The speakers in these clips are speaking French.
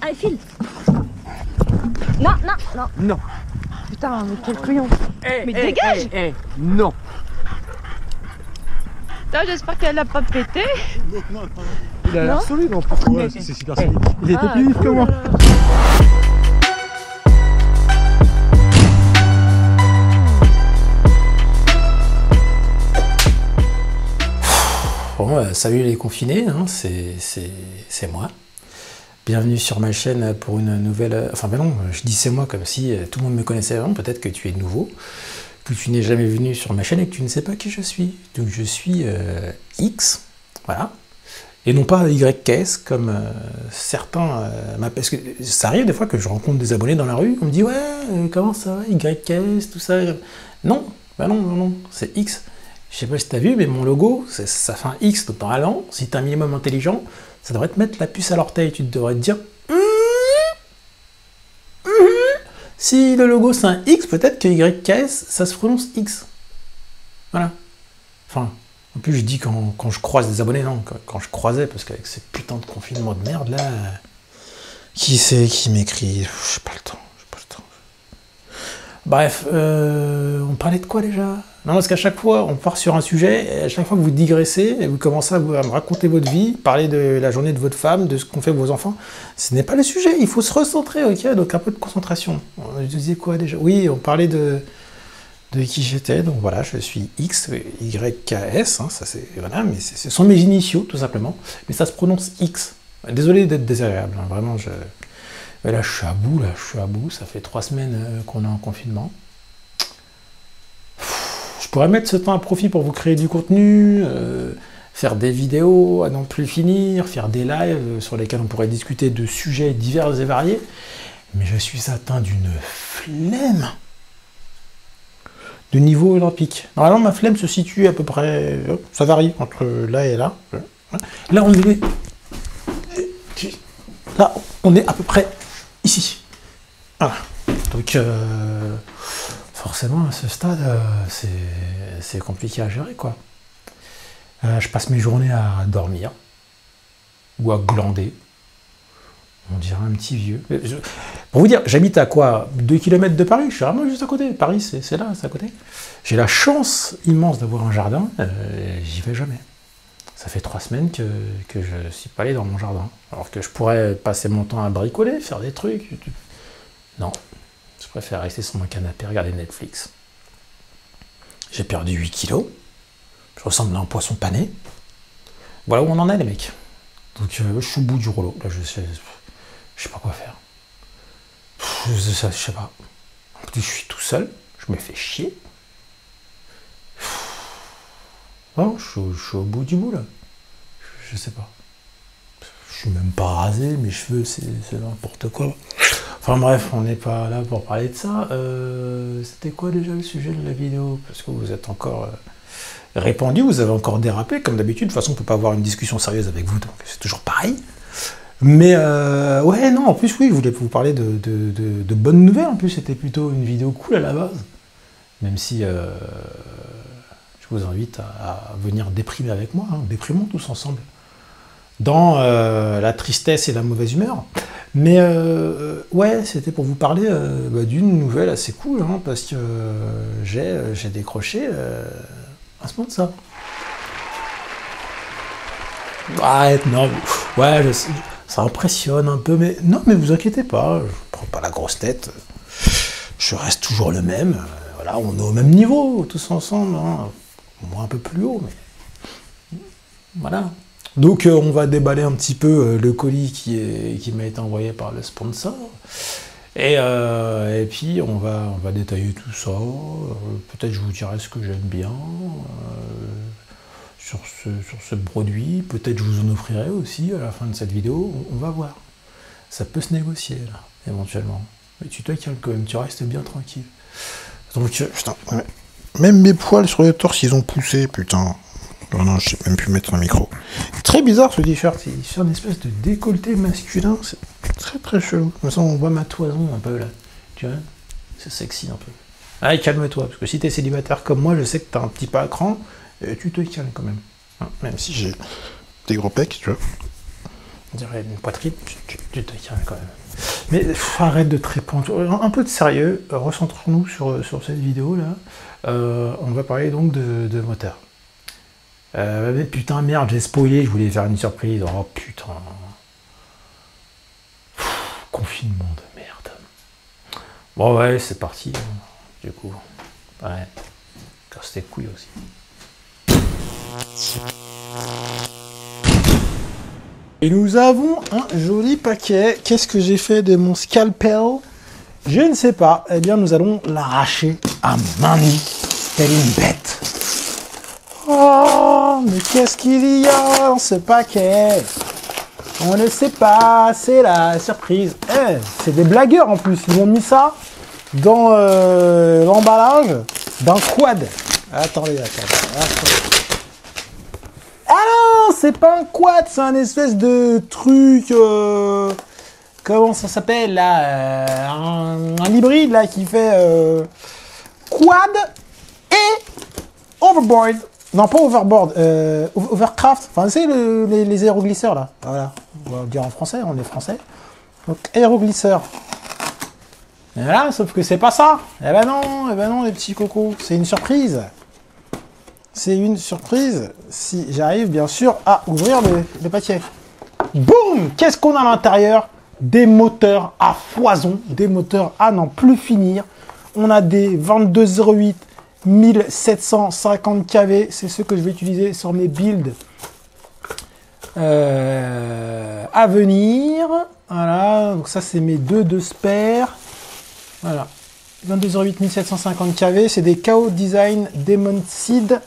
allez, file. Non, non, non. Non. Putain, mais quel couillon. Mais hey, dégage. Non. J'espère qu'elle l'a pas pété. Il a l'air solide en plus. Ouais, c'est super solide. Il était plus vif que moi. Bon, salut les confinés, hein, c'est moi. Bienvenue sur ma chaîne pour une nouvelle... Enfin ben non, je dis c'est moi comme si tout le monde me connaissait avant. Peut-être que tu es nouveau, que tu n'es jamais venu sur ma chaîne et que tu ne sais pas qui je suis. Donc je suis X, voilà. Et non pas YKS comme certains m'appellent. Parce que ça arrive des fois que je rencontre des abonnés dans la rue, on me dit « Ouais, comment ça va, YKS, tout ça ?» Non, ben non, non, non, c'est X. Je sais pas si tu as vu, mais mon logo, ça fait un X. Donc normalement, si tu es un minimum intelligent, ça devrait te mettre la puce à l'orteil. Tu devrais te dire si le logo c'est un X, peut-être que YKS, ça se prononce X. Voilà. Enfin, en plus je dis quand je croise des abonnés, non, quand je croisais, parce qu'avec ces putains de confinements de merde là, qui c'est qui m'écrit? Je sais pas le temps. Bref, on parlait de quoi déjà? Non, parce qu'à chaque fois, on part sur un sujet, et à chaque fois que vous digressez, et vous commencez à me raconter votre vie, parler de la journée de votre femme, de ce qu'ont fait vos enfants, ce n'est pas le sujet, il faut se recentrer, ok? Donc un peu de concentration. Je disais quoi déjà? Oui, on parlait de qui j'étais, donc voilà, je suis X, YKS, hein, ça c'est, voilà, mais ce sont mes initiaux, tout simplement, mais ça se prononce X. Désolé d'être désagréable, hein, vraiment, mais là, je suis à bout, ça fait 3 semaines qu'on est en confinement. Je pourrais mettre ce temps à profit pour vous créer du contenu, faire des vidéos à non plus finir, faire des lives sur lesquels on pourrait discuter de sujets divers et variés, mais je suis atteint d'une flemme de niveau olympique. Normalement, ma flemme se situe à peu près, ça varie entre là et là. Là, on est à peu près ici. Voilà. Donc, forcément, à ce stade, c'est compliqué à gérer, quoi. Je passe mes journées à dormir ou à glander. On dirait un petit vieux. Pour vous dire, j'habite à quoi? 2 km de Paris, je suis vraiment juste à côté. Paris, c'est là, c'est à côté. J'ai la chance immense d'avoir un jardin, j'y vais jamais. Ça fait 3 semaines que je ne suis pas allé dans mon jardin. Alors que je pourrais passer mon temps à bricoler, faire des trucs. Non, je préfère rester sur mon canapé, regarder Netflix. J'ai perdu 8 kilos. Je ressemble à un poisson pané. Voilà où on en est, les mecs. Donc je suis au bout du rouleau. Là, je sais pas quoi faire. Je sais pas. En plus, je suis tout seul. Je me fais chier. Non, je suis au bout du bout, là. Je sais pas. Je suis même pas rasé, mes cheveux, c'est n'importe quoi. Enfin bref, on n'est pas là pour parler de ça. C'était quoi déjà le sujet de la vidéo? Parce que vous êtes encore répandu, vous avez encore dérapé, comme d'habitude. De toute façon, on peut pas avoir une discussion sérieuse avec vous, donc c'est toujours pareil. Mais ouais, non, en plus, oui, je voulais vous parler de bonnes nouvelles. En plus, c'était plutôt une vidéo cool à la base. Même si... je vous invite à venir déprimer avec moi, hein. Déprimons tous ensemble, dans la tristesse et la mauvaise humeur. Mais ouais, c'était pour vous parler d'une nouvelle assez cool, hein, parce que j'ai décroché un sponsor. Ouais, non, ouais, ça impressionne un peu, mais non, mais vous inquiétez pas, je prends pas la grosse tête, je reste toujours le même, voilà, on est au même niveau, tous ensemble, hein. Moi un peu plus haut, mais voilà. Donc on va déballer un petit peu le colis qui m'a été envoyé par le sponsor. Et puis on va détailler tout ça. Peut-être je vous dirai ce que j'aime bien sur ce produit. Peut-être je vous en offrirai aussi à la fin de cette vidéo. On va voir. Ça peut se négocier là, éventuellement. Mais tu te calmes quand même, tu restes bien tranquille. Donc, putain, ouais. Même mes poils sur le torse, ils ont poussé, putain. Non, non, je sais même plus mettre un micro. Très bizarre ce t-shirt, il fait une espèce de décolleté masculin, c'est très très chelou. Comme ça, on voit ma toison un peu là, tu vois. C'est sexy un peu. Allez, calme-toi, parce que si t'es célibataire comme moi, je sais que t'as un petit pas à cran, tu te calmes quand même. Hein, même si j'ai des gros pecs, tu vois. On dirait une poitrine, tu te tiens quand même. Mais arrête de te répandre. Un peu de sérieux, recentrons-nous sur cette vidéo là. On va parler donc de moteur. Mais putain, merde, j'ai spoilé, je voulais faire une surprise. Oh putain. Confinement de merde. Bon, ouais, c'est parti. Du coup, ouais. Casse tes couilles aussi. Et nous avons un joli paquet. Qu'est-ce que j'ai fait de mon scalpel? Je ne sais pas. Eh bien, nous allons l'arracher à main nue. Telle une bête. Oh, mais qu'est-ce qu'il y a dans ce paquet? On ne sait pas, c'est la surprise. Eh, c'est des blagueurs en plus. Ils ont mis ça dans l'emballage d'un quad. Attendez. Ah non, c'est pas un quad, c'est un espèce de truc. Comment ça s'appelle là, un hybride là qui fait quad et overboard. Non, pas overboard, overcraft. Enfin, c'est les aéroglisseurs là. Voilà, on va le dire en français, on est français. Donc aéroglisseur. Et voilà, sauf que c'est pas ça. Eh ben non, les petits cocos, c'est une surprise. C'est une surprise si j'arrive bien sûr à ouvrir le paquet. Boum! Qu'est-ce qu'on a à l'intérieur? Des moteurs à foison, des moteurs à n'en plus finir. On a des 2208 1750 kV, c'est ce que je vais utiliser sur mes builds à venir. Voilà, donc ça c'est mes deux spares. Voilà, 2208 1750 kV, c'est des KO Design Demon Seed.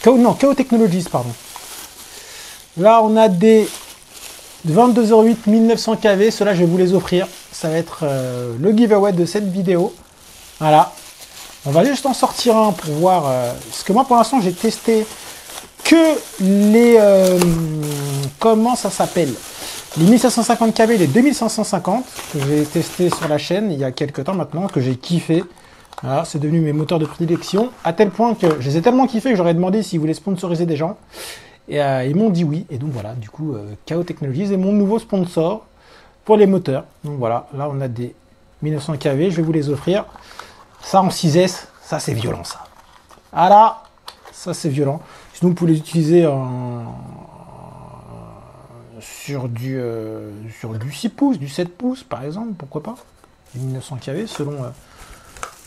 KO Technologies, pardon. Là, on a des 2208 1900 kV. Ceux-là, je vais vous les offrir. Ça va être le giveaway de cette vidéo. Voilà. On va juste en sortir un pour voir. Parce que moi, pour l'instant, j'ai testé que les... comment ça s'appelle? Les 1750 kV, les 2550, que j'ai testé sur la chaîne il y a quelques temps maintenant, que j'ai kiffé. Voilà, c'est devenu mes moteurs de prédilection, à tel point que je les ai tellement kiffés que j'aurais demandé s'ils voulaient sponsoriser des gens. Et ils m'ont dit oui. Et donc voilà, du coup, KO Technologies est mon nouveau sponsor pour les moteurs. Donc voilà, là on a des 1900 kV, je vais vous les offrir. Ça en 6S, ça c'est violent ça. Ah là, ça c'est violent. Sinon vous pouvez les utiliser sur du 6 pouces, du 7 pouces par exemple, pourquoi pas. 1900 kV selon...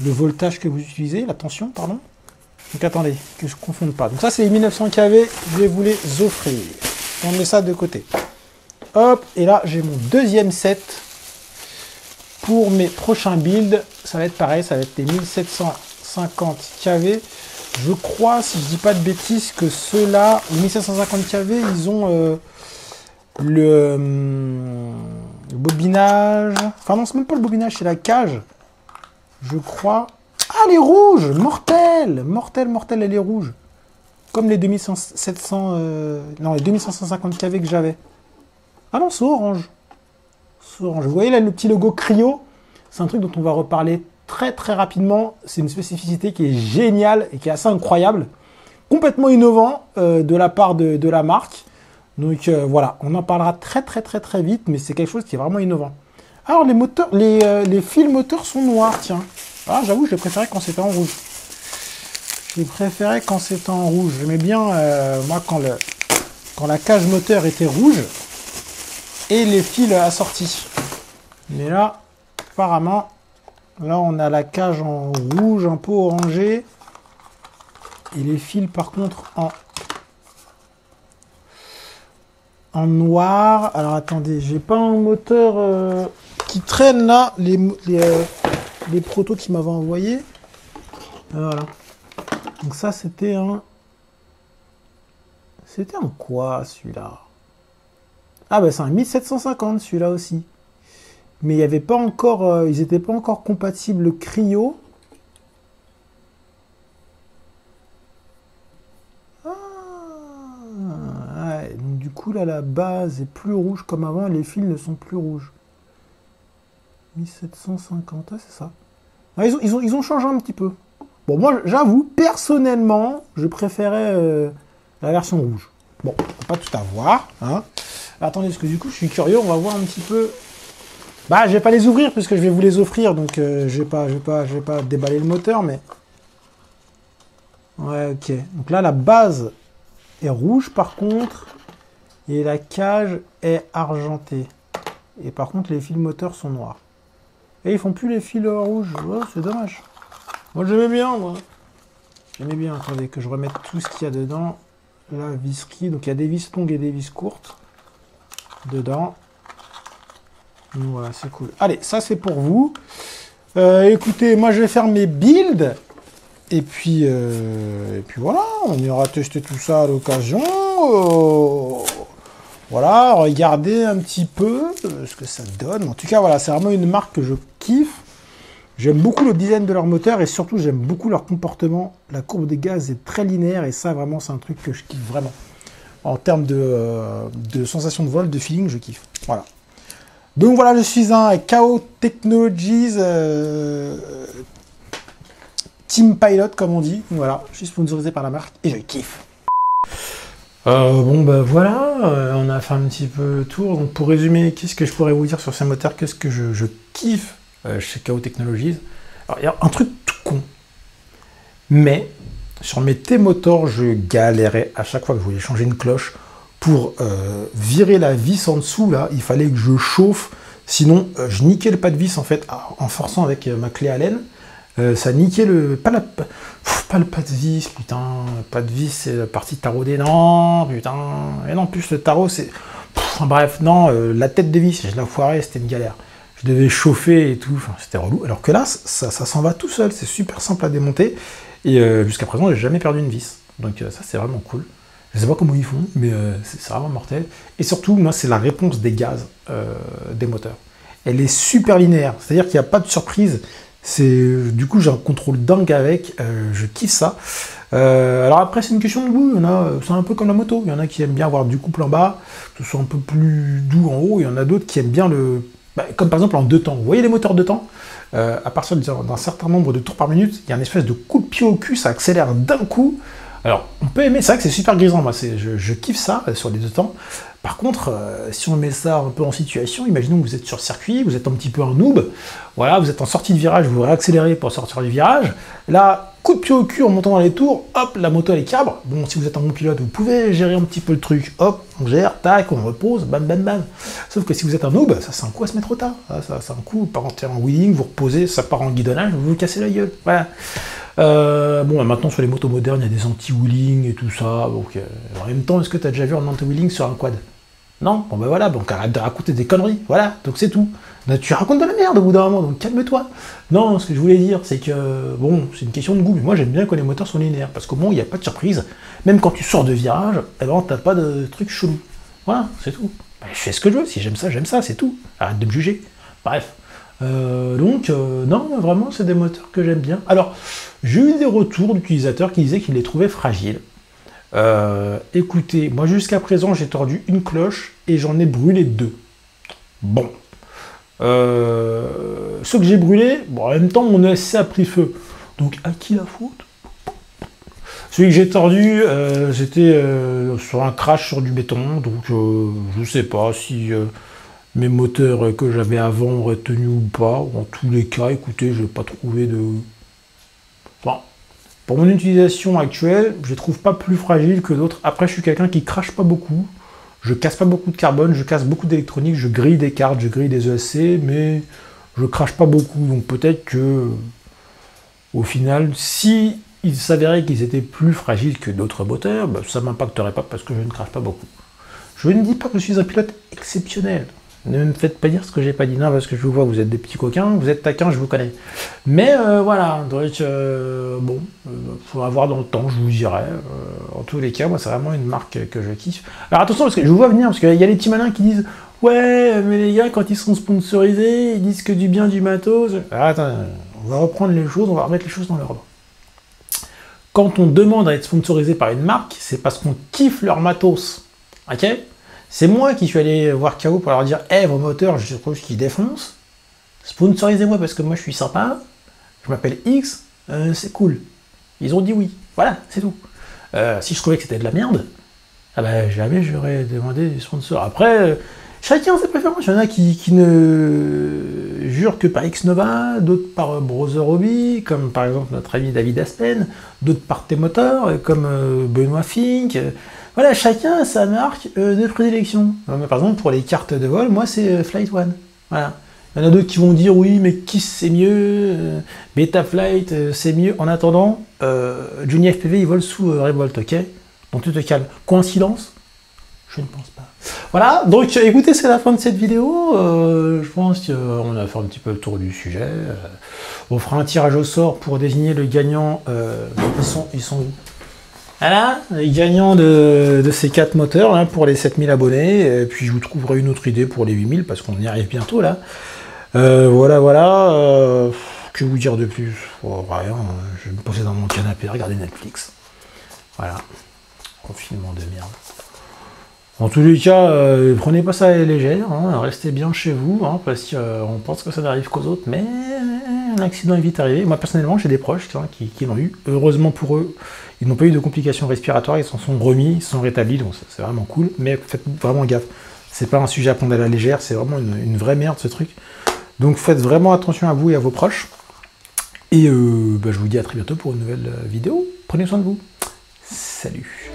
le voltage que vous utilisez, la tension, pardon. Donc attendez, que je ne confonde pas. Donc ça, c'est les 1900 kV, je vais vous les offrir. On met ça de côté. Hop, et là, j'ai mon deuxième set pour mes prochains builds. Ça va être pareil, ça va être les 1750 kV. Je crois, si je dis pas de bêtises, que ceux-là, les 1750 kV, ils ont le bobinage. Enfin non, c'est même pas le bobinage, c'est la cage. Je crois... Ah, les rouges! Mortel, elle est rouge. Comme les 2700... non, les 2550 kV que j'avais. Ah non, c'est orange. C'est orange. Vous voyez là, le petit logo Cryo? C'est un truc dont on va reparler très très rapidement. C'est une spécificité qui est géniale et qui est assez incroyable. Complètement innovant de la part de la marque. Donc voilà, on en parlera très vite, mais c'est quelque chose qui est vraiment innovant. Alors les moteurs, les fils moteurs sont noirs, tiens. Ah, j'avoue, je les préférais quand c'était en rouge. Je les préférais quand c'était en rouge. J'aimais bien, moi, quand la cage moteur était rouge et les fils assortis. Mais là, apparemment, là, on a la cage en rouge, un peu orangé. Et les fils, par contre, en noir. Alors, attendez, j'ai pas un moteur... qui traînent là, les protos qu'ils m'avaient envoyés. Voilà. Donc ça, c'était un... C'était un quoi, celui-là? Ah bah c'est un 1750, celui-là aussi. Mais il n'y avait pas encore... ils n'étaient pas encore compatibles Cryo. Ah, ouais. Donc du coup, là, la base est plus rouge comme avant. Les fils ne sont plus rouges. 1750, ouais, c'est ça. Ouais, ils ont changé un petit peu. Bon, moi, j'avoue, personnellement, je préférais la version rouge. Bon, on va pas tout avoir, hein. Attendez, parce que du coup, je suis curieux, on va voir un petit peu... Bah, je vais pas les ouvrir, puisque je vais vous les offrir, donc je vais pas déballer le moteur, mais... Ouais, ok. Donc là, la base est rouge, par contre, et la cage est argentée. Et par contre, les fils moteurs sont noirs. Et ils font plus les fils rouges. Ouais, c'est dommage. Moi, j'aimais bien, moi. J'aimais bien. Attendez, que je remette tout ce qu'il y a dedans. La visserie. Donc, il y a des vis longues et des vis courtes. Dedans. Donc, voilà, c'est cool. Allez, ça, c'est pour vous. Écoutez, moi, je vais faire mes builds. Et puis voilà. On ira tester tout ça à l'occasion. Voilà, regardez un petit peu ce que ça donne. En tout cas, voilà, c'est vraiment une marque que je kiffe. J'aime beaucoup le design de leur moteur et surtout, j'aime beaucoup leur comportement. La courbe des gaz est très linéaire et ça, vraiment, c'est un truc que je kiffe vraiment. En termes de sensation de vol, de feeling, je kiffe. Voilà. Donc voilà, je suis un KO Technologies Team Pilot, comme on dit. Voilà, je suis sponsorisé par la marque et je kiffe. Bon ben voilà, on a fait un petit peu le tour. Donc pour résumer, qu'est-ce que je pourrais vous dire sur ces moteurs? Qu'est-ce que je kiffe chez KO Technologies? Alors il y a un truc tout con, mais sur mes T-motors, je galérais à chaque fois que je voulais changer une cloche pour virer la vis en dessous. Là, il fallait que je chauffe, sinon je niquais le pas de vis en fait en forçant avec ma clé Allen. Ça niquait le... Pas le pas de vis, putain. Le pas de vis, c'est la partie taraudée. Non, putain. Et non, en plus, le tarot, c'est... Bref, non, la tête de vis, je la foirais, c'était une galère. Je devais chauffer et tout, enfin, c'était relou. Alors que là, ça s'en va tout seul, c'est super simple à démonter. Et jusqu'à présent, j'ai jamais perdu une vis. Donc ça, c'est vraiment cool. Je sais pas comment ils font, mais c'est vraiment mortel. Et surtout, moi, c'est la réponse des gaz des moteurs. Elle est super linéaire, c'est-à-dire qu'il n'y a pas de surprise. Du coup, j'ai un contrôle dingue avec, je kiffe ça. Alors après, c'est une question de goût. C'est un peu comme la moto. Il y en a qui aiment bien avoir du couple en bas, que ce soit un peu plus doux en haut. Il y en a d'autres qui aiment bien comme par exemple en 2 temps. Vous voyez les moteurs 2 temps? À partir d'un certain nombre de tours par minute, il y a une espèce de coup de pied au cul, ça accélère d'un coup. Alors, on peut aimer, c'est vrai que c'est super grisant, moi, je kiffe ça sur les 2 temps. Par contre, si on met ça un peu en situation, imaginons que vous êtes sur circuit, vous êtes un petit peu un noob, voilà, vous êtes en sortie de virage, vous réaccélérez pour sortir du virage, là, coup de pied au cul en montant dans les tours, hop, la moto elle est cabre. Bon, si vous êtes un bon pilote, vous pouvez gérer un petit peu le truc, hop, on gère, tac, on repose, bam, bam, bam. Sauf que si vous êtes un noob, ça c'est un coup à se mettre au tas, ça c'est un coup, par exemple, en wheeling, vous reposez, ça part en guidonnage, vous vous cassez la gueule, voilà. Bon, maintenant sur les motos modernes, il y a des anti-wheeling et tout ça. Donc, en même temps, est-ce que tu as déjà vu un anti-wheeling sur un quad? Non? Bon ben voilà, donc arrête de raconter des conneries, voilà, donc c'est tout. Tu racontes de la merde au bout d'un moment, donc calme-toi. Non, ce que je voulais dire, c'est que, bon, c'est une question de goût, mais moi j'aime bien quand les moteurs sont linéaires, parce qu'au moins il n'y a pas de surprise. Même quand tu sors de virage, eh ben t'as pas de trucs chelous. Voilà, c'est tout. Ben, je fais ce que je veux, si j'aime ça, c'est tout. Arrête de me juger. Bref. Non, vraiment, c'est des moteurs que j'aime bien. Alors, j'ai eu des retours d'utilisateurs qui disaient qu'ils les trouvaient fragiles. Écoutez, moi jusqu'à présent, j'ai tordu une cloche et j'en ai brûlé 2. Bon. Ceux que j'ai brûlés, bon, en même temps, mon ESC a pris feu. Donc, à qui la faute? Celui que j'ai tordu, j'étais sur un crash sur du béton, donc je sais pas si... mes moteurs que j'avais avant auraient tenu ou pas. En tous les cas, écoutez, je n'ai pas trouvé de... Bon, pour mon utilisation actuelle, je les trouve pas plus fragiles que d'autres. Après, je suis quelqu'un qui crache pas beaucoup. Je casse pas beaucoup de carbone, je casse beaucoup d'électronique, je grille des cartes, je grille des ESC, mais je crache pas beaucoup. Donc peut-être que, au final, si il s'avérait qu'ils étaient plus fragiles que d'autres moteurs, bah, ça m'impacterait pas parce que je ne crache pas beaucoup. Je ne dis pas que je suis un pilote exceptionnel. Ne me faites pas dire ce que j'ai pas dit. Non, parce que je vous vois, vous êtes des petits coquins, vous êtes taquins, je vous connais. Mais voilà, donc bon, faudra voir dans le temps, je vous dirai. En tous les cas, moi, c'est vraiment une marque que je kiffe. Alors attention, parce que je vous vois venir, parce qu'il y a les petits malins qui disent « Ouais, mais les gars, quand ils seront sponsorisés, ils disent que du bien du matos. » Alors attends, on va reprendre les choses, on va remettre les choses dans l'ordre. Quand on demande à être sponsorisé par une marque, c'est parce qu'on kiffe leur matos. Ok ? C'est moi qui suis allé voir KO pour leur dire « Hey, vos moteurs, je trouve qu'ils défoncent. Sponsorisez-moi parce que moi je suis sympa. Je m'appelle X. C'est cool. » Ils ont dit oui. Voilà, c'est tout. Si je trouvais que c'était de la merde, Ah bah jamais j'aurais demandé des sponsors. Après, chacun ses préférences. Il y en a qui ne jurent que par Xnova, d'autres par Browser Hobby, comme par exemple notre ami David Aspen, d'autres par T-Motor, comme Benoît Fink. Voilà, chacun a sa marque de prédilection. Par exemple, pour les cartes de vol, moi c'est Flight One. Voilà. Il y en a d'autres qui vont dire oui, mais Kiss c'est mieux, Betaflight c'est mieux. En attendant, Johnny FPV il vole sous Revolt, ok? Donc tu te calmes. Coïncidence? Je ne pense pas. Voilà, donc écoutez, c'est la fin de cette vidéo. Je pense qu'on a fait un petit peu le tour du sujet. On fera un tirage au sort pour désigner le gagnant. Ils sont où? Voilà, les gagnants de ces 4 moteurs hein, pour les 7000 abonnés. Et puis je vous trouverai une autre idée pour les 8000 parce qu'on y arrive bientôt là. Voilà. Que vous dire de plus? Rien, je vais me poser dans mon canapé, regarder Netflix. Voilà. Confinement de merde. En tous les cas, prenez pas ça à la légère, hein, restez bien chez vous, hein, parce qu'on pense que ça n'arrive qu'aux autres, mais un accident est vite arrivé. Moi personnellement, j'ai des proches hein, qui l'ont eu. Heureusement pour eux, ils n'ont pas eu de complications respiratoires, ils s'en sont remis, ils se sont rétablis, donc c'est vraiment cool. Mais faites vraiment gaffe, c'est pas un sujet à prendre à la légère, c'est vraiment une vraie merde ce truc. Donc faites vraiment attention à vous et à vos proches. Et je vous dis à très bientôt pour une nouvelle vidéo. Prenez soin de vous. Salut.